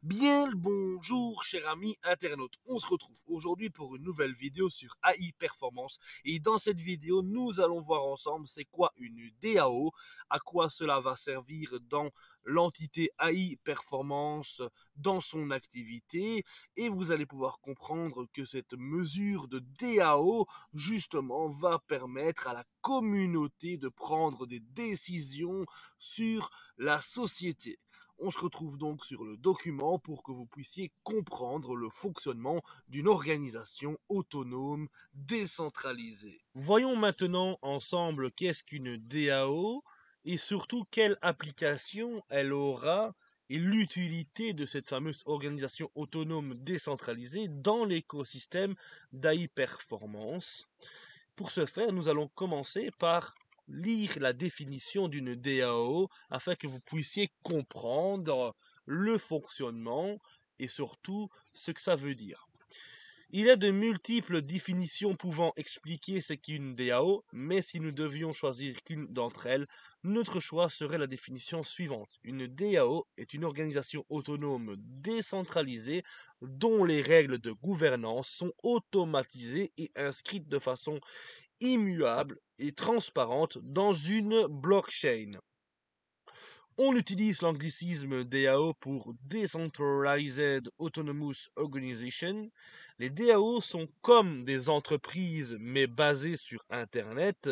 Bien le bonjour, cher ami internaute. On se retrouve aujourd'hui pour une nouvelle vidéo sur AI Performance. Et dans cette vidéo, nous allons voir ensemble c'est quoi une DAO, à quoi cela va servir dans l'entité AI Performance, dans son activité. Et vous allez pouvoir comprendre que cette mesure de DAO, justement, va permettre à la communauté de prendre des décisions sur la société. On se retrouve donc sur le document pour que vous puissiez comprendre le fonctionnement d'une organisation autonome décentralisée. Voyons maintenant ensemble qu'est-ce qu'une DAO et surtout quelle application elle aura et l'utilité de cette fameuse organisation autonome décentralisée dans l'écosystème d'AI Performance. Pour ce faire, nous allons commencer par lire la définition d'une DAO afin que vous puissiez comprendre le fonctionnement et surtout ce que ça veut dire. Il y a de multiples définitions pouvant expliquer ce qu'est une DAO, mais si nous devions choisir qu'une d'entre elles, notre choix serait la définition suivante. Une DAO est une organisation autonome décentralisée dont les règles de gouvernance sont automatisées et inscrites de façon immuable et transparente dans une blockchain. On utilise l'anglicisme DAO pour Decentralized Autonomous Organization. Les DAO sont comme des entreprises mais basées sur Internet,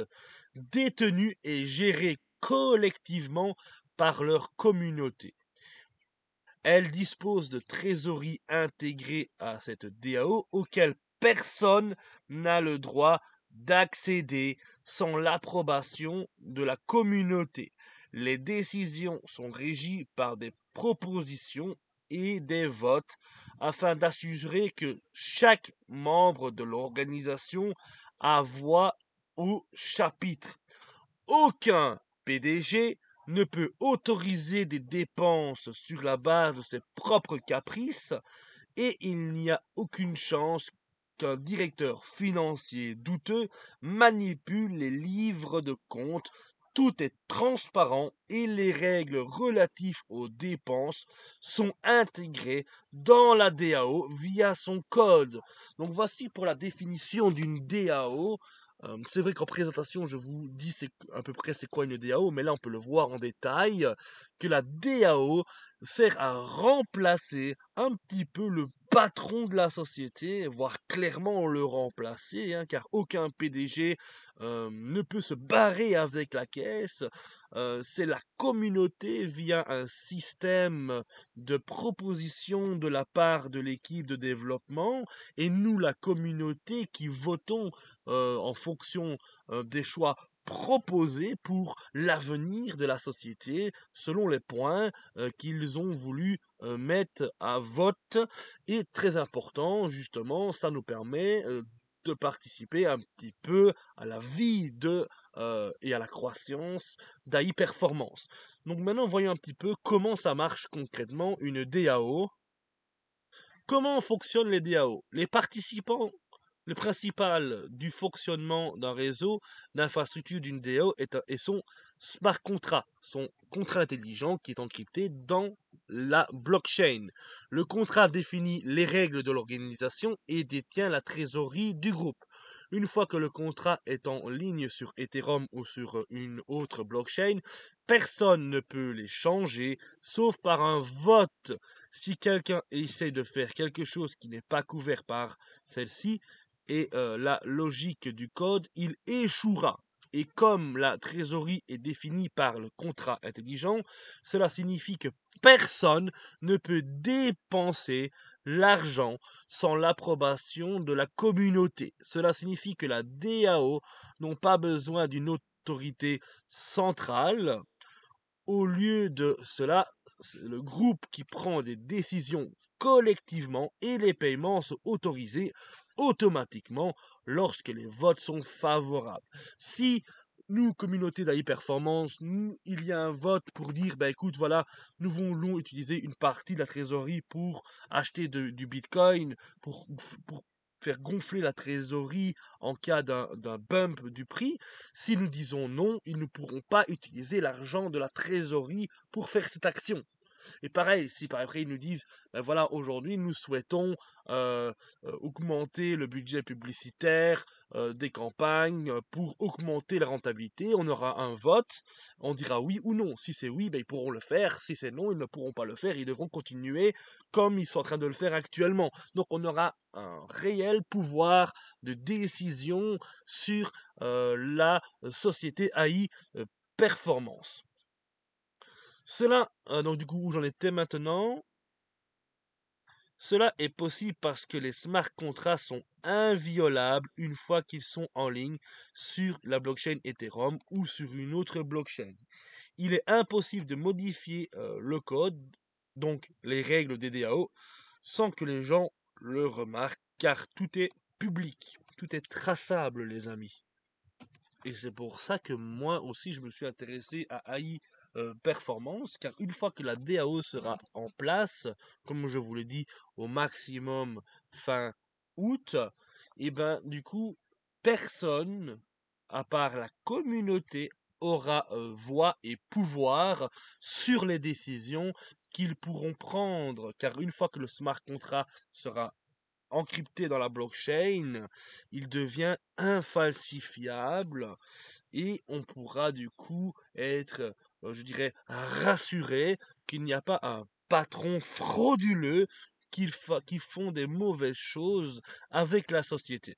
détenues et gérées collectivement par leur communauté. Elles disposent de trésoreries intégrées à cette DAO auxquelles personne n'a le droit d'accéder sans l'approbation de la communauté. Les décisions sont régies par des propositions et des votes afin d'assurer que chaque membre de l'organisation a voix au chapitre. Aucun PDG ne peut autoriser des dépenses sur la base de ses propres caprices et il n'y a aucune chance qu'un directeur financier douteux manipule les livres de compte. Tout est transparent et les règles relatives aux dépenses sont intégrées dans la DAO via son code. Donc voici pour la définition d'une DAO. C'est vrai qu'en présentation, je vous dis c'est à peu près c'est quoi une DAO, mais là on peut le voir en détail que la DAO sert à remplacer un petit peu le patron de la société, voire clairement le remplacer, hein, car aucun PDG ne peut se barrer avec la caisse. C'est la communauté via un système de proposition de la part de l'équipe de développement et nous, la communauté, qui votons en fonction des choix proposés pour l'avenir de la société selon les points qu'ils ont voulu mettre à vote. Et très important, justement, ça nous permet de participer un petit peu à la vie et à la croissance d'AI Performance. Donc maintenant, voyons un petit peu comment ça marche concrètement une DAO. Comment fonctionnent les DAO? Les participants, le principal du fonctionnement d'un réseau d'infrastructure d'une DAO est son smart contract, son contrat intelligent qui est encrypté dans la blockchain. Le contrat définit les règles de l'organisation et détient la trésorerie du groupe. Une fois que le contrat est en ligne sur Ethereum ou sur une autre blockchain, personne ne peut les changer sauf par un vote. Si quelqu'un essaie de faire quelque chose qui n'est pas couvert par celle-ci et la logique du code, il échouera. Et comme la trésorerie est définie par le contrat intelligent, cela signifie que personne ne peut dépenser l'argent sans l'approbation de la communauté. Cela signifie que la DAO n'ont pas besoin d'une autorité centrale. Au lieu de cela, c'est le groupe qui prend des décisions collectivement et les paiements sont autorisés automatiquement lorsque les votes sont favorables. Si nous, communauté d'AI Performance, il y a un vote pour dire, bah écoute, voilà, nous voulons utiliser une partie de la trésorerie pour acheter du Bitcoin, pour faire gonfler la trésorerie en cas d'un bump du prix. Si nous disons non, ils ne pourront pas utiliser l'argent de la trésorerie pour faire cette action. Et pareil, si par après ils nous disent, ben voilà, aujourd'hui nous souhaitons augmenter le budget publicitaire des campagnes pour augmenter la rentabilité, on aura un vote, on dira oui ou non. Si c'est oui, ben, ils pourront le faire, si c'est non, ils ne pourront pas le faire, ils devront continuer comme ils sont en train de le faire actuellement. Donc on aura un réel pouvoir de décision sur la société AI performance. Cela, donc du coup, où j'en étais maintenant, cela est possible parce que les smart contracts sont inviolables une fois qu'ils sont en ligne sur la blockchain Ethereum ou sur une autre blockchain. Il est impossible de modifier le code, donc les règles des DAO, sans que les gens le remarquent, car tout est public, tout est traçable, les amis. Et c'est pour ça que moi aussi je me suis intéressé à AI performance, car une fois que la DAO sera en place, comme je vous l'ai dit, au maximum fin août, et ben du coup, personne, à part la communauté, aura voix et pouvoir sur les décisions qu'ils pourront prendre, car une fois que le smart contract sera encrypté dans la blockchain, il devient infalsifiable et on pourra du coup être, je dirais, rassuré qu'il n'y a pas un patron frauduleux qui font des mauvaises choses avec la société.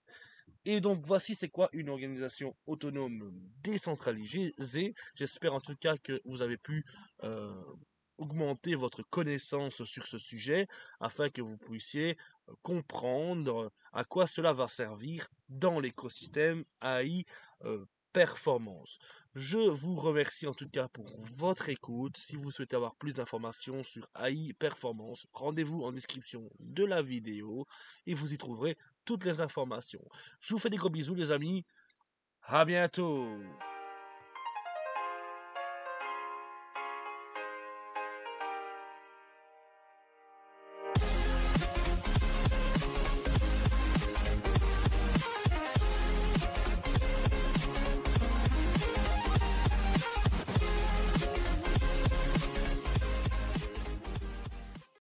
Et donc voici c'est quoi une organisation autonome décentralisée. J'espère en tout cas que vous avez pu euh, augmenter votre connaissance sur ce sujet afin que vous puissiez comprendre à quoi cela va servir dans l'écosystème AI performance. Je vous remercie en tout cas pour votre écoute. Si vous souhaitez avoir plus d'informations sur AI performance, rendez-vous en description de la vidéo et vous y trouverez toutes les informations. Je vous fais des gros bisous les amis. À bientôt.